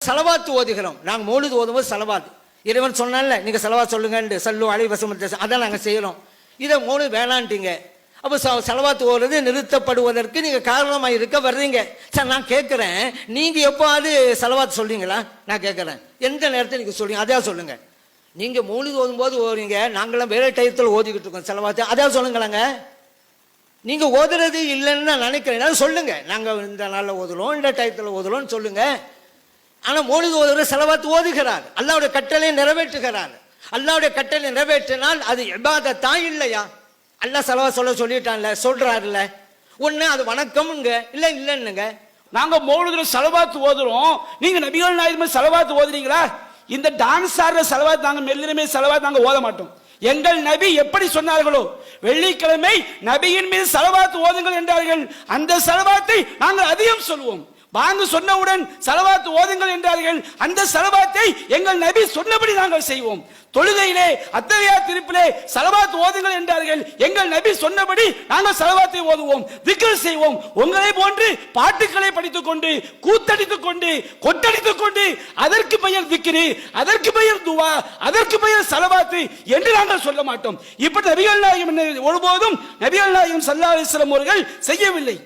சலவாத்து ஓதுகிறோம். நாங்கள் மௌலிது ஓதும்போது சலவாத், இறைவன் சொன்னால நீங்க சலவாத் சொல்லுங்க, சல்லு அலைஹி வஸல்லம், அதான் நாங்கள் செய்யறோம். இதை மௌலிது வேணான்ட்டீங்க. அப்போ சலவாத்து ஓடுறது நிறுத்தப்படுவதற்கு நீங்க காரணமாக இருக்க வர்றீங்க. சார் நான் கேட்குறேன், நீங்க எப்போது சலவாத்து சொல்றீங்களா? நான் கேட்குறேன், எந்த நேரத்தில் நீங்க சொல்றீங்க அதையா சொல்லுங்க. நீங்க மௌலிது ஓதும்போது ஓடுறீங்க, நாங்களாம் வேற டயத்தில் ஓதிக்கிட்டு இருக்கோம் சலவாத்து, அதையா சொல்லுங்களாங்க. நீங்க ஓதுறது இல்லைன்னு நான் நினைக்கிறேன், சொல்லுங்க. நாங்கள் இந்த நாளில் ஓதுறோம், இந்த டயத்தில் ஓதுறோம்னு சொல்லுங்க. ஆனால் மௌலிது ஓதுகிற சலவாத்து ஓதுகிறார், அல்லாவுடைய கட்டளையை நிறைவேற்றுகிறார். அல்லாவுடைய கட்டளை நிறைவேற்றினால் அது இபாதத்தா இல்லையா? அல்லாஹ் சலவாத் சொல்லிட்டான்ல, சொல்றாருல்ல. ஒண்ணு அது வணக்கம்ங்க, இல்ல இல்லன்னுங்க. நாங்க மௌலிதுல சலவாத்து ஓதுறோம், நீங்க நபிகள் நாயகம் சலவாத்து ஓதுறீங்களா? இந்த டான்ஸ் ஆடுற சலவாத் நாங்க மெல்லினமே சலவாத் நாங்க ஓத மாட்டோம். எங்கள் நபி எப்படி சொன்னார்களோ, வெள்ளிக்கிழமை நபியின் மீது சலவாத்து ஓதுங்கள் என்றார்கள், அந்த சலவாத்தை நாங்கள் அதிகம் சொல்வோம். பாங்கு சொன்னவுடன் சலவாத்து ஓதுங்கள் என்றார்கள், அந்த சலவாத்தை எங்கள் நபி சொன்னபடி நாங்கள் செய்வோம். தொழுகையிலே அத்தகையா திருப்பிலே சலவாத்து ஓதுங்கள் என்றார்கள், எங்கள் நபி சொன்னபடி நாங்கள் சலவாத்தை ஓதுவோம், திக்ர் செய்வோம். உங்களை போன்று பாட்டுக்களை படித்துக் கொண்டு, கூத்தடித்துக் கொண்டு, கொட்டடித்துக் கொண்டு, அதற்கு பெயர் திக்ரு, அதற்கு பெயர் துவா, அதற்கு பெயர் சலவாத்து என்று நாங்கள் சொல்ல மாட்டோம். இப்படி நபிகள் நாயகம் ஒருபோதும் நபிகள் நாயகம் ஸல்லல்லாஹு அலைஹி வஸல்லம் அவர்கள் செய்யவில்லை.